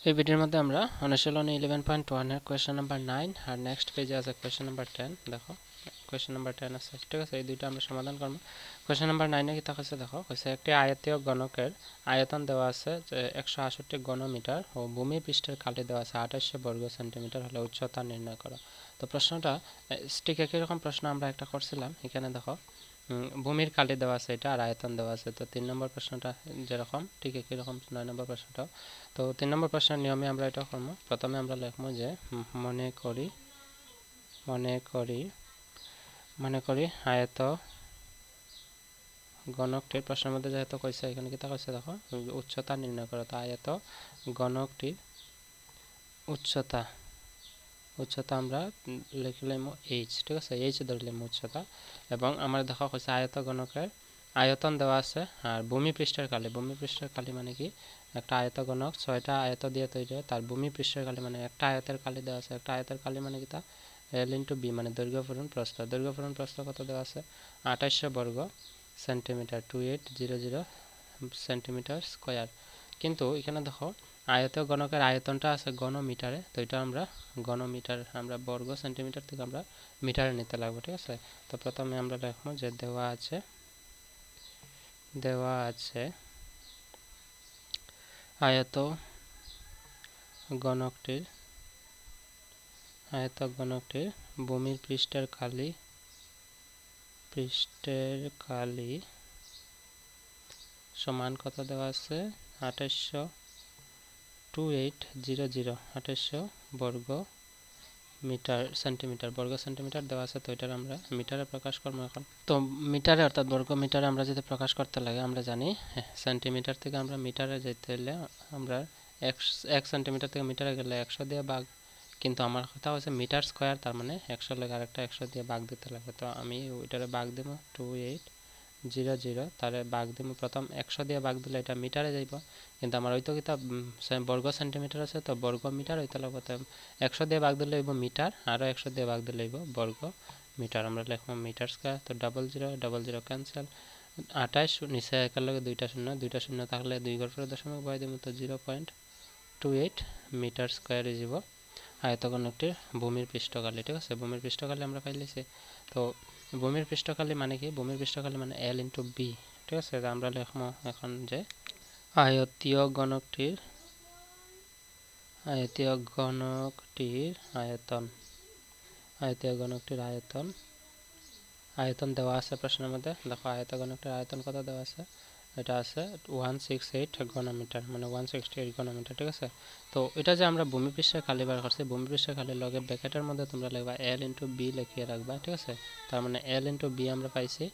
এই ভিডিওর মধ্যে আমরা অনুশীলনী 11.1 এর কোয়েশ্চেন নাম্বার 9 আর নেক্সট পেজে আছে কোয়েশ্চেন নাম্বার 10। দেখো কোয়েশ্চেন নাম্বার 10 আছে, ঠিক আছে। এই দুইটা আমরা সমাধান করব। কোয়েশ্চেন নাম্বার 9 এ কি থাকছে দেখো, কইছে একটি আয়তীয় ঘনকের আয়তন দেওয়া আছে যে 168 ঘনমিটার ও ভূমি পৃষ্ঠের কালি দেওয়া আছে 2800 বর্গ সেন্টিমিটার, হলে উচ্চতা নির্ণয় করো। তো প্রশ্নটা ঠিক একই রকম প্রশ্ন আমরা একটা করছিলাম। এখানে দেখো ভূমির কালি দেওয়া আছে এটা আর আয়তন দেওয়া আছে। তো 3 নম্বর প্রশ্নটা যেরকম ঠিক একই রকম 9 নম্বর প্রশ্নটাও। তো 3 নম্বর প্রশ্নের নিয়মে আমরা এটা করব। প্রথমে আমরা লিখবো যে মনে করি আয়ত ঘনকটির, প্রশ্নের মধ্যে যেহেতু কইছে এখানে কি তা কইছে দেখো উচ্চতা নির্ণয় করো। তো আয়ত ঘনকটির উচ্চতা আমরা লিখলাম h, ঠিক আছে। h ধরলাম উচ্চতা, এবং আমরা দেখা হয়েছে আয়ত ঘনকের আয়তন দেওয়া আছে আর ভূমি পৃষ্ঠের কালি মানে কি, একটা আয়ত ঘনক 6টা আয়ত দিয়ে তৈরি হয়, তার ভূমি পৃষ্ঠের কালি মানে একটা আয়তের কালি দেওয়া আছে। একটা আয়তের কালি মানে কি তা l × b, মানে দৈর্ঘ্য পূরণ প্রস্থ কত দেওয়া আছে 2800 বর্গ সেন্টিমিটার, 2800 সেন্টিমিটার স্কয়ার। কিন্তু এখানে দেখো আয়ত ঘনকের আয়তনটা আছে ঘনমিটারে, তো এটা আমরা ঘনমিটার, আমরা বর্গ সেন্টিমিটার থেকে আমরা মিটারে নিতে লাগবে, ঠিক আছে। তো প্রথমে আমরা লিখবো যে দেওয়া আছে আয়ত ঘনকটির ভূমির পৃষ্ঠের কালি সমান কত দেওয়া আছে 2800 বর্গ সেন্টিমিটার দেওয়া আছে। তো এটার আমরা মিটারে প্রকাশ করবো এখন। তো মিটারে অর্থাৎ বর্গ মিটারে আমরা যদি প্রকাশ করতে লাগে, আমরা জানি সেন্টিমিটার থেকে আমরা মিটারে যেতে হলে আমরা 1 সেন্টিমিটার থেকে মিটারে গেলে 100 দিয়ে ভাগ, কিন্তু আমার কথা হচ্ছে মিটার স্কয়ার, তার মানে 100 লাগে আরেকটা 100 দিয়ে ভাগ দিতে লাগে। তো আমি ওইটারে ভাগ দেব 2800, তারে ভাগ দেব প্রথম 100 দিয়ে ভাগ দিলে এটা মিটারে যাইব, কিন্তু আমার হয়তো কিতা বর্গ সেন্টিমিটার আছে, তো বর্গ মিটার হইতে লাগবে। তো 100 দিয়ে ভাগ দিলে হইব মিটার, আরও 100 দিয়ে ভাগ দিলে হইব বর্গ মিটার। আমরা লিখব মিটার স্কয়ার। তো 00 ক্যান্সেল, 28 নিচে একের লগে দুইটা শূন্য থাকলে 2 ঘর পরে দশমিক বসাই দেব। তো 0.28 মিটার স্কয়ার হয়ে যাব আয়ত ঘনকটির ভূমির পৃষ্ঠকালি, ঠিক আছে। ভূমির পৃষ্ঠকালি আমরা পাইলেছি। তো ভূমির পৃষ্ঠকালি মানে কি, ভূমির পৃষ্ঠকালি মানে l × b, ঠিক আছে। আমরা লিখব এখন যে আয়তীয় ঘনকটির আয়তন দেওয়া আছে প্রশ্নের মধ্যে। দেখো আয়ত ঘনকটির আয়তন কত দেওয়া আছে, এটা আছে 168 ঘনমিটার, মানে 168 ঘনমিটার, ঠিক আছে। তো এটা যে আমরা ভূমি পৃষ্ঠের কালি বার করছি, ভূমি পৃষ্ঠের কালির লগে ব্র্যাকেটের মধ্যে তোমরা লিখবা l × b লিখিয়ে রাখবা, ঠিক আছে। তার মানে l × b আমরা পাইছি,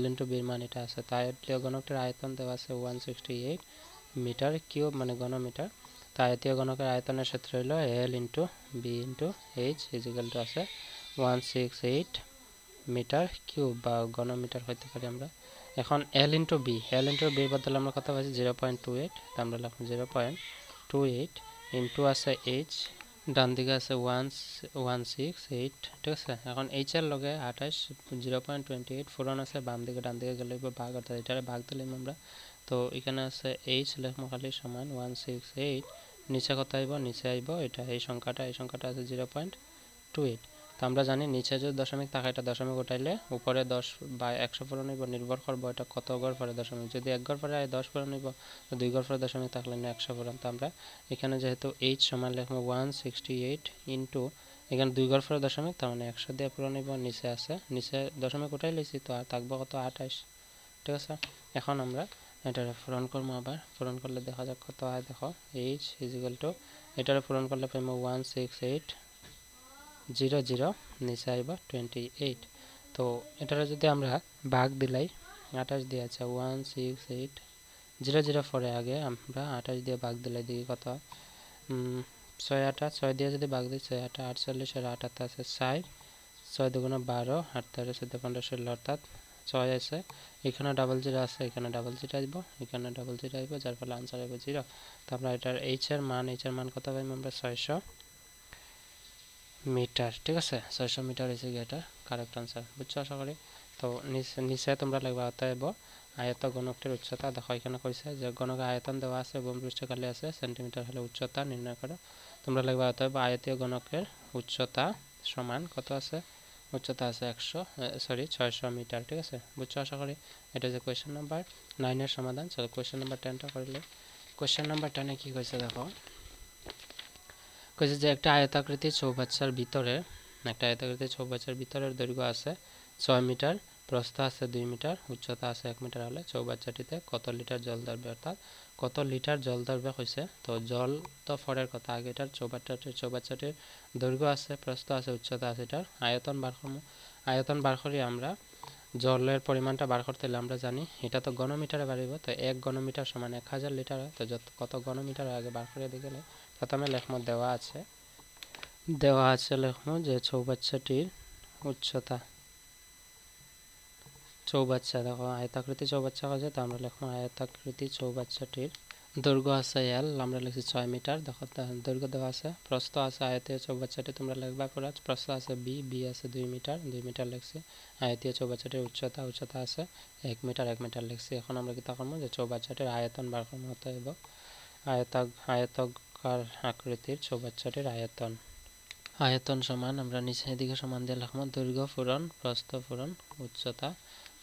l × b এর মান এটা আছে। তাই আয়তীয় ঘনকটির আয়তন দেওয়া আছে 168 মিটার কিউব, মানে ঘনমিটার। তো আয়তীয় ঘনকের আয়তনের সূত্র হলো l × b × h = আছে 168 মিটার কিউব বা ঘনমিটার হইতে পারি আমরা। এখন l × b বদলে আমরা কত পাইছি 0.28, আমরা লিখব 0.28 ইনটু আছে h, ডান দিকে আছে 168, ঠিক আছে। এখন h এর লগে 28 0.28 ফুরন আছে বাম দিকে, ডান দিকে গেলে ভাগ, অর্থাৎ এটারে ভাগ দিলাম আমরা। তো এখানে আছে h লিখবো খালি সমান 168, নিচে কত আইব, নিচে আইব এটা এই সংখ্যাটা আছে 0.28। তো আমরা জানি নিচে যদি দশমিক থাকে এটা দশমিক উঠাইলে উপরে 10 বা 100 পূরণ হইব, নির্ভর করবো এটা কত ঘর পরে দশমিক। যদি 1 ঘর পরে 10 পূরণ হইব, তো 2 ঘর পরে দশমিক থাকলে 100 পূরণ। তো আমরা এখানে যেহেতু h সমান লিখবো 168 ইন্টু এখানে 2 ঘর পরে দশমিক, তার মানে 100 দিয়ে পূরণ হইব। নিচে আছে, নিচে দশমিক উঠাই লইছি, তো আর থাকবো কত 28, ঠিক আছে। এখন আমরা এটারে পূরণ করবো, আবার পূরণ করলে দেখা যাক কত হয়। দেখো h = এটারে পূরণ করলে পাইব 16800, নিচে আইব 28। তো এটারে যদি আমরা ভাগ দিলাই 28 দিয়ে, আছে 16800 পরে আগে আমরা 28 দিয়ে ভাগ দিলাই দেখি কত হয়। 6 দিয়ে যদি ভাগ দিই 6 8 48 আর 8 আছে 60, 6 2 12 8 13 14 15 16, অর্থাৎ 6 আছে, এখানে 00 আছে, এখানে 00 আসবো, এখানে 00 আসবো, যার ফলে আনসার আসবে 0। তো আমরা এটার h এর মান কত পাইব আমরা 600 মিটার, ঠিক আছে। 600 মিটার হয়েছে গিয়ে এটা কারেক্ট আনসার, বুঝছো আশা করি। তো নিচে তোমরা লিখবা অতএব আয়ত ঘনকটির উচ্চতা দেখো এখানে কইছে যে ঘনকের আয়তন দেওয়া আছে ভূমিপৃষ্ঠ খালি আছে সেন্টিমিটার হলে উচ্চতা নির্ণয় করো তোমরা লিখবা অতএব আয়তীয় ঘনকের উচ্চতা সমান কত আছে উচ্চতা আছে 600 মিটার ঠিক আছে বুঝছো আশা করি এটা যে কোশ্চেন নাম্বার 9 এর সমাধান চলো কোশ্চেন নাম্বার 10টা করলে কোশ্চেন নাম্বার 10 এ কি কইছে দেখো কইছে যে একটা আয়তাকৃতির চৌবাচ্চার ভিতরের দৈর্ঘ্য আছে 6 মিটার প্রস্থ আছে 2 মিটার উচ্চতা আছে 1 মিটার হলে চৌবাচ্চাটিতে কত লিটার জল ধরবে অর্থাৎ কত লিটার জল ধরবে কইছে তো জল তো ফরের কথা আগে এটার চৌবাচ্চাটির দৈর্ঘ্য আছে প্রস্থ আছে উচ্চতা আছে এটার আয়তন বার করি আমরা জলের পরিমাণটা বার করতে হলে আমরা জানি এটা তো ঘনমিটারে বাড়িব তো 1 ঘনমিটার সমান 1000 লিটার হয় তো কত ঘনমিটার আগে বার করে দিলে প্রথমে লেখমো দেওয়া আছে লেখমো যে চৌবাচ্চাটির উচ্চতা চৌবাচ্চা দেখো আয়তাকৃতি চৌবাচ্চা আছে তো আমরা লিখবো আয়তাকৃতি চৌবাচ্চাটির দৈর্ঘ্য আছে এল আমরা লিখছি 6 মিটার দেখো দৈর্ঘ্য দেওয়া আছে প্রস্থ আছে আয়তীয় চৌবাচ্চাটি তোমরা লিখবা পুরো প্রস্থ আছে বি আছে 2 মিটার 2 মিটার লিখছি আয়তীয় চৌবাচ্চাটির উচ্চতা আছে 1 মিটার 1 মিটার লিখছি এখন আমরা কি তা করব যে চৌবাচ্চাটির আয়তন বার করতে হবে আয়তাকার আকৃতির চৌবাচ্চাটির আয়তন সমান আমরা নিচে এদিকে সমান দিয়ে লিখবো দৈর্ঘ্য পূরণ প্রস্থ পূরণ উচ্চতা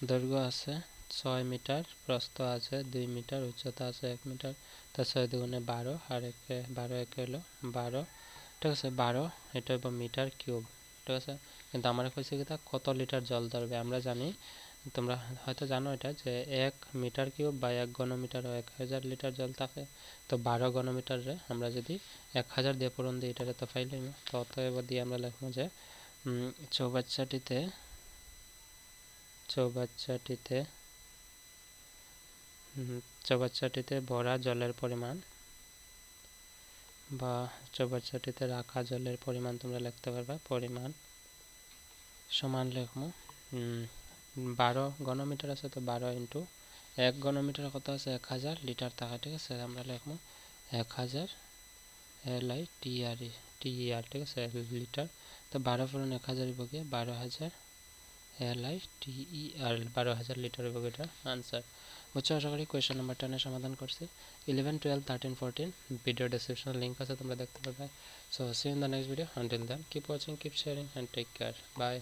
দৈর্ঘ্য আছে 6 মিটার প্রস্থ আছে 2 মিটার উচ্চতা আছে 1 মিটার তো 6 দুগুণে 12 আর 1 হলো 12 ঠিক আছে 12 এটা হলো মিটার কিউব ঠিক আছে কিন্তু আমরা কইছি কি কত লিটার জল ধরবে আমরা জানি তোমরা হয়তো জানো এটা যে 1 মিটার কিউব বা 1 ঘনমিটার 1000 লিটার জল থাকে তো 12 ঘনমিটারে আমরা যদি 1000 দিয়ে পূরণ দিই এটারে তো পাইলাম তো অতএব দিয়ে আমরা লিখবো যে চৌবাচ্চাটিতে ভরা জলের পরিমাণ বা চৌবাচ্চাটিতে রাখা জলের পরিমাণ তোমরা লিখতে পারবে পরিমাণ সমান লিখবো 12 ঘনমিটার আছে তো 12 ইন্টু 1 ঘনমিটার কত আছে 1000 লিটার থাকে ঠিক আছে আমরা লিখবো 1000 LITR ঠিক আছে লিটার তো 12 পূরণ 1000 হবে 12000 LITER 12000 লিটার হবে এটা आंसर বুঝছো আশা করি কোশ্চেন নাম্বার 10 এর সমাধান করছি 11 12 13 14 ভিডিও ডেসক্রিপশন লিংক আছে তোমরা দেখতে পারবে so see in the next video until then keep watching keep sharing and take care by